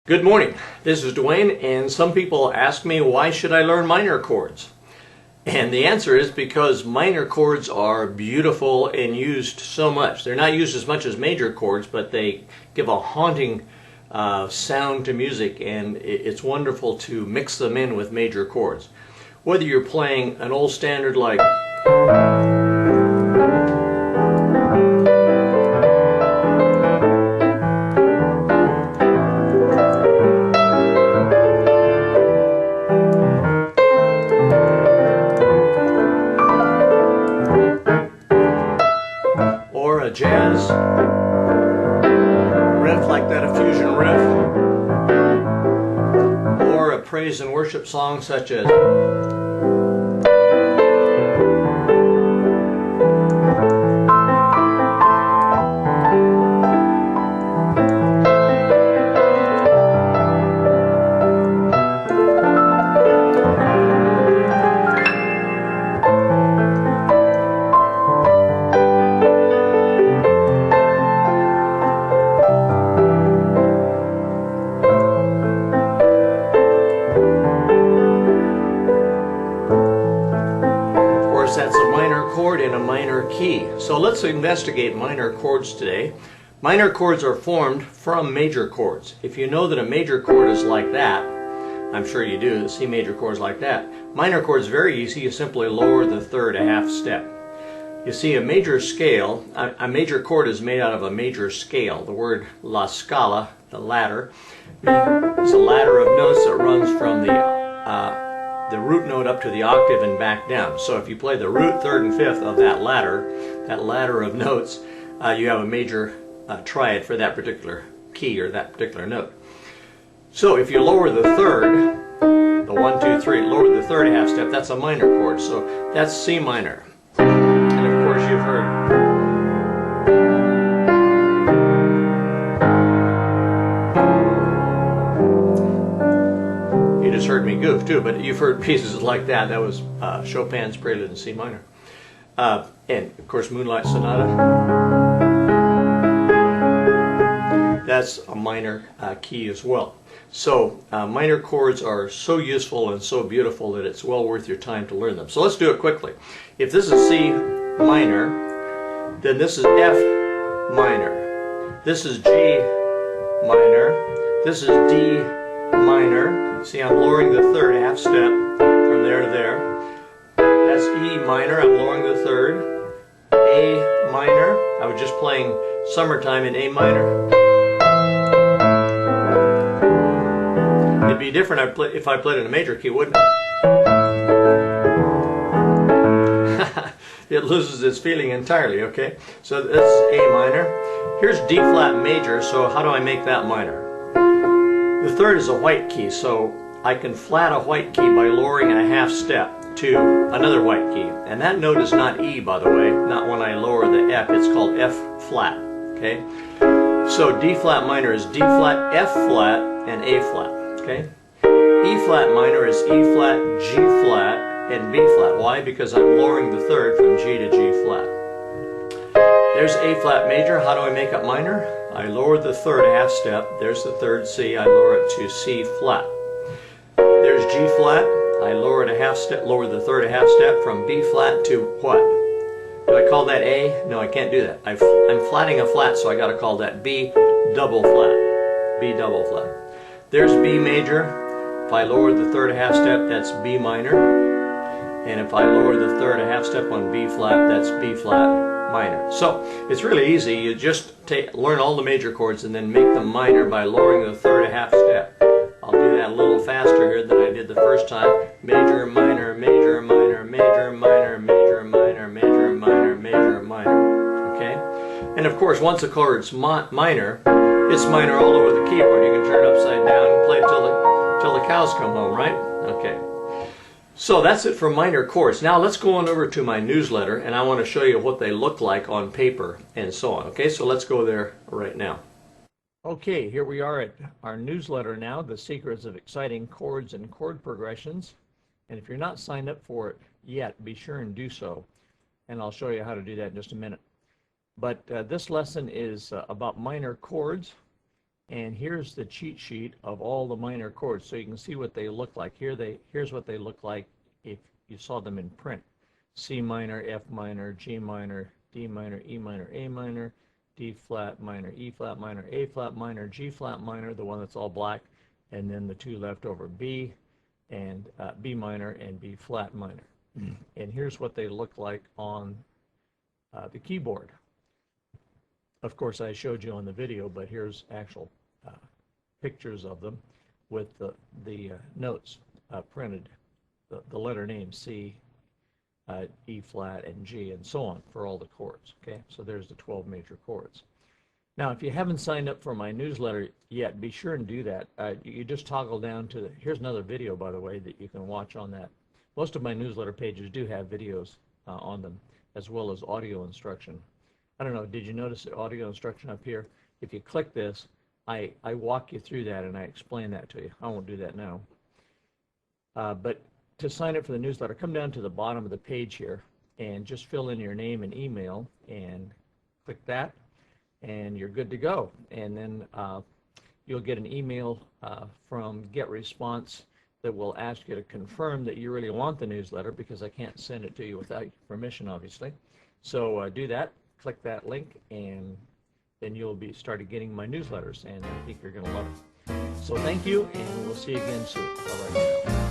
Good morning, this is Dwayne, and some people ask me why should I learn minor chords? And the answer is because minor chords are beautiful and used so much. They're not used as much as major chords, but they give a haunting sound to music, and it's wonderful to mix them in with major chords. Whether you're playing an old standard like or a jazz riff like that, a fusion riff, or a praise and worship song such as that's a minor chord in a minor key. So let's investigate minor chords today. Minor chords are formed from major chords. If you know that a major chord is like that, I'm sure you do, the C major chord is like that. Minor chord is very easy. You simply lower the third a half step. You see, a major scale, a major chord is made out of a major scale. The word la scala, the ladder, is a ladder of notes that runs from the root note up to the octave and back down. So if you play the root, third, and fifth of that ladder of notes, you have a major triad for that particular key or that particular note. So if you lower the third, the 1, 2, 3, lower the third half step, that's a minor chord. So that's C minor. And of course you've heard heard me goof too, but you've heard pieces like that. That was Chopin's Prelude in C minor. And of course Moonlight Sonata. That's a minor key as well. So minor chords are so useful and so beautiful that it's well worth your time to learn them. So let's do it quickly. If this is C minor, then this is F minor. This is G minor. This is D minor. See, I'm lowering the third half step from there to there. That's E minor, I'm lowering the third. A minor, I was just playing Summertime in A minor. It'd be different if I played in a major key, wouldn't it? It loses its feeling entirely, okay? So this is A minor. Here's D flat major, so how do I make that minor? The third is a white key, so I can flat a white key by lowering a half step to another white key. And that note is not E, by the way, not when I lower the F, it's called F flat, okay? So D flat minor is D flat, F flat, and A flat, okay? E flat minor is E flat, G flat, and B flat. Why? Because I'm lowering the third from G to G flat. There's A flat major. How do I make it minor? I lower the third half step. There's the third C. I lower it to C flat. There's G flat. I lower it a half step. Lower the third a half step from B flat to what? Do I call that A? No, I can't do that. I'm flatting a flat, so I got to call that B double flat. B double flat. There's B major. If I lower the third a half step, that's B minor. And if I lower the third a half step on B flat, that's B flat minor. So it's really easy. You just learn all the major chords and then make them minor by lowering the third a half step. I'll do that a little faster here than I did the first time. Major, minor, major, minor, major, minor, major, minor, major, minor, major, minor. Okay? And of course, once a chord's minor, it's minor all over the keyboard. You can turn it upside down and play it till the cows come home, right? Okay. So that's it for minor chords. Now let's go on over to my newsletter, and I want to show you what they look like on paper and so on. Okay, so let's go there right now. Okay, here we are at our newsletter now, The Secrets of Exciting Chords and Chord Progressions. And if you're not signed up for it yet, be sure and do so. And I'll show you how to do that in just a minute. But this lesson is about minor chords. And here's the cheat sheet of all the minor chords, so you can see what they look like. Here's what they look like if you saw them in print. C minor, F minor, G minor, D minor, E minor, A minor, D flat minor, E flat minor, A flat minor, G flat minor, the one that's all black, and then the two left over, B and B minor and B flat minor. And here's what they look like on the keyboard. Of course, I showed you on the video, but here's actual pictures of them with the notes printed, the letter name C, E flat, and G, and so on for all the chords. Okay, so there's the 12 major chords. Now, if you haven't signed up for my newsletter yet, be sure and do that. You just toggle down to here's another video, by the way, that you can watch on that. Most of my newsletter pages do have videos on them, as well as audio instruction. I don't know, did you notice the audio instruction up here? If you click this, I walk you through that and I explain that to you. I won't do that now. But to sign up for the newsletter, come down to the bottom of the page here and just fill in your name and email and click that, and you're good to go. And then you'll get an email from GetResponse that will ask you to confirm that you really want the newsletter, because I can't send it to you without your permission, obviously. So do that, click that link, and then you'll be started getting my newsletters, and I think you're going to love it. So thank you, and we'll see you again soon. Bye-bye.